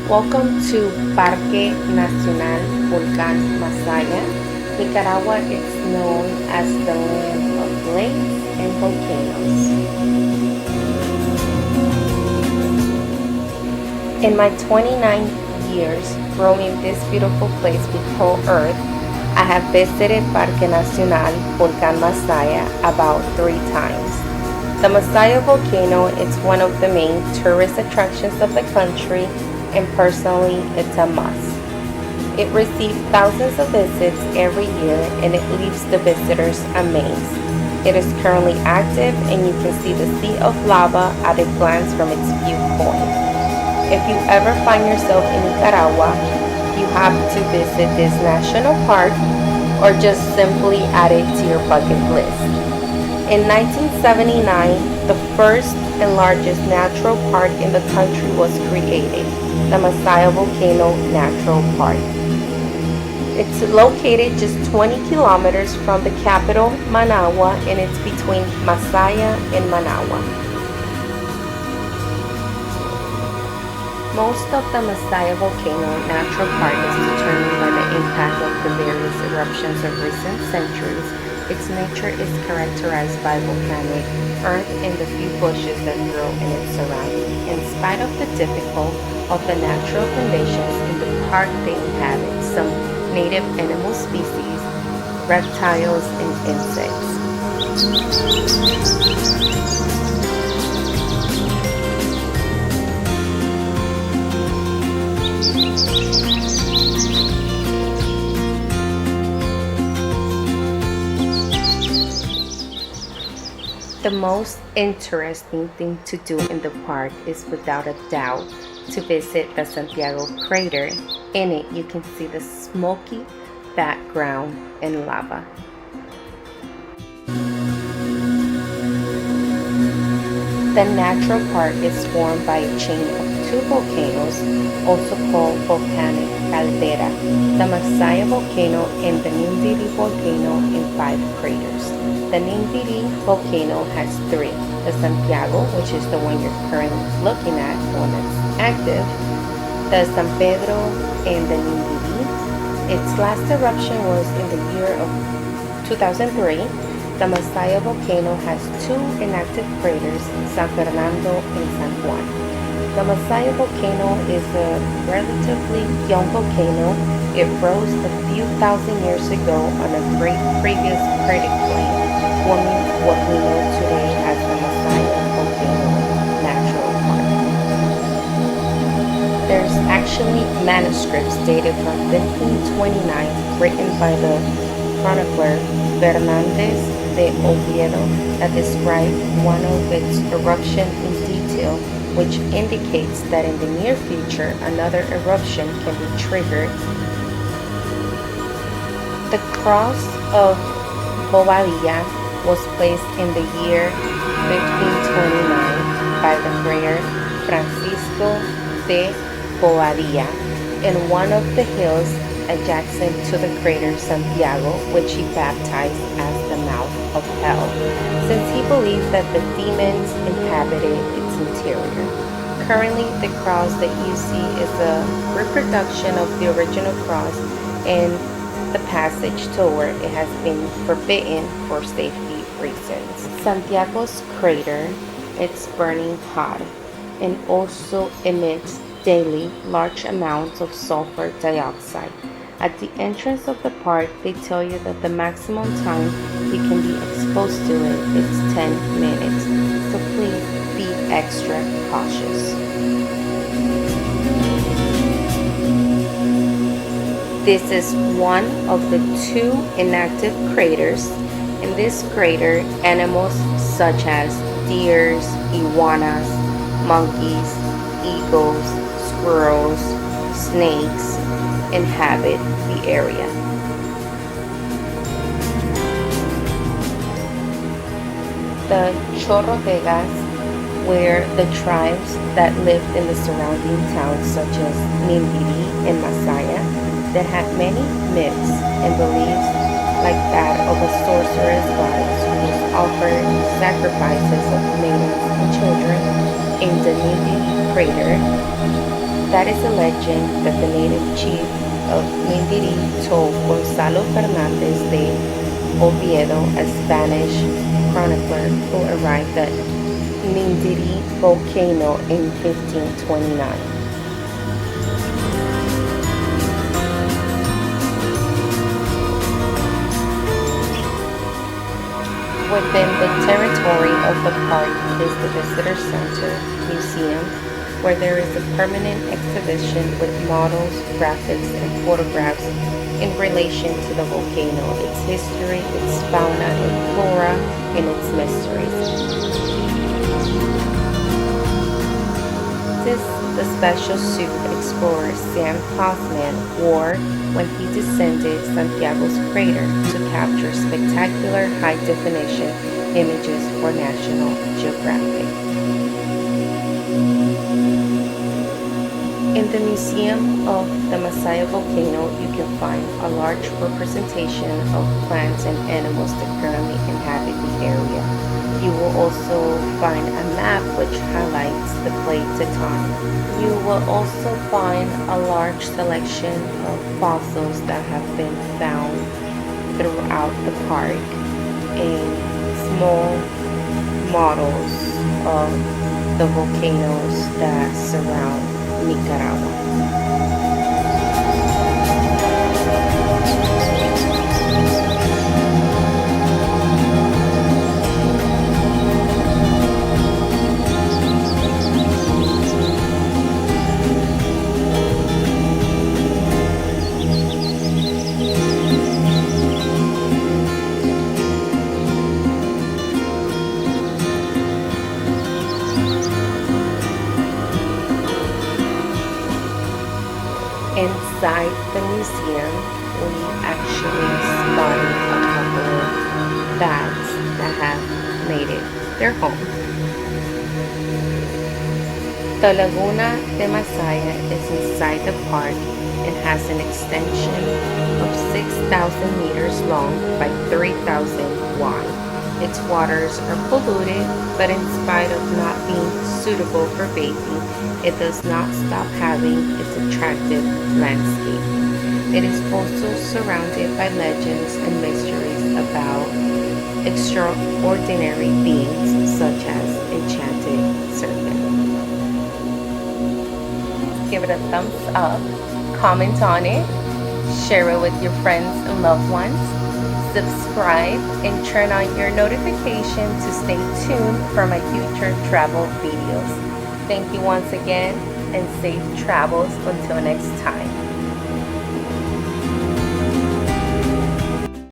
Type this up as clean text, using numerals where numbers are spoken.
Welcome to Parque Nacional Volcán Masaya. Nicaragua is known as the land of lakes and volcanoes. In my 29 years roaming this beautiful place we call Earth, I have visited Parque Nacional Volcán Masaya about 3 times. The Masaya Volcano is one of the main tourist attractions of the country, and personally, it's a must. It receives thousands of visits every year, and it leaves the visitors amazed. It is currently active, and you can see the sea of lava at a glance from its viewpoint. If you ever find yourself in Nicaragua, you have to visit this national park or just simply add it to your bucket list. In 1979, the first and largest natural park in the country was created, the Masaya Volcano Natural Park. It's located just 20 kilometers from the capital, Managua, and it's between Masaya and Managua. Most of the Masaya Volcano Natural Park is determined by the impact of the various eruptions of recent centuries. Its nature is characterized by volcanic earth and the few bushes that grow in its surroundings. In spite of the difficulty of the natural conditions in the park, they inhabit some native animal species, reptiles, and insects. The most interesting thing to do in the park is without a doubt to visit the Santiago crater. In it, you can see the smoky background and lava. The natural park is formed by a chain of 2 volcanoes, also called volcanic Caldera, the Masaya Volcano and the Nindiri Volcano, in 5 craters. The Nindiri Volcano has 3, the Santiago, which is the one you're currently looking at, the one that's active, the San Pedro, and the Nindiri. Its last eruption was in the year of 2003. The Masaya Volcano has 2 inactive craters, San Fernando and San Juan. The Masaya Volcano is a relatively young volcano. It rose a few thousand years ago on a great previous crater plain, forming what we know today as the Masaya Volcano Natural Park. There's actually manuscripts dated from 1529 written by the chronicler Fernández de Oviedo that describe one of its eruption in detail, which indicates that in the near future another eruption can be triggered. The cross of Bobadilla was placed in the year 1529 by the friar Francisco de Bobadilla in one of the hills adjacent to the crater Santiago, which he baptized as the mouth of hell, since he believed that the demons inhabited its interior. Currently, the cross that you see is a reproduction of the original cross, and the passage toward it has been forbidden for safety reasons. Santiago's crater, it's burning hot and also emits daily large amounts of sulfur dioxide. At the entrance of the park, they tell you that the maximum time you can be exposed to it is 10 minutes, so please be extra cautious. This is one of the 2 inactive craters. In this crater, animals such as deers, iguanas, monkeys, eagles, squirrels, snakes inhabit the area. The Chorrotegas were the tribes that lived in the surrounding towns such as Nindiri and Masaya that had many myths and beliefs like that of a sorceress goddess who was offered sacrifices of maidens and children in the Nindiri crater. That is a legend that the native chief of Mindiri told Gonzalo Fernández de Oviedo, a Spanish chronicler who arrived at Mindiri Volcano in 1529. Within the territory of the park is the Visitor Center Museum, where there is a permanent exhibition with models, graphics, and photographs in relation to the volcano, its history, its fauna and flora, and its mysteries. This the special suit explorer Sam Hoffman wore when he descended Santiago's crater to capture spectacular high-definition images for National Geographic. In the Museum of the Masaya Volcano, you can find a large representation of plants and animals that currently inhabit the area. You will also find a map which highlights the plate tectonic. You will also find a large selection of fossils that have been found throughout the park and small models of the volcanoes that surround Nicaragua. Inside the museum, we actually spotted a couple of bats that have made it their home. The Laguna de Masaya is inside the park and has an extension of 6,000 meters long by 3,000 wide. Its waters are polluted, but in spite of not being suitable for bathing, it does not stop having its attractive landscape. It is also surrounded by legends and mysteries about extraordinary beings such as enchanted serpents. Give it a thumbs up, comment on it, share it with your friends and loved ones, subscribe, and turn on your notification to stay tuned for my future travel videos. Thank you once again, and safe travels until next time.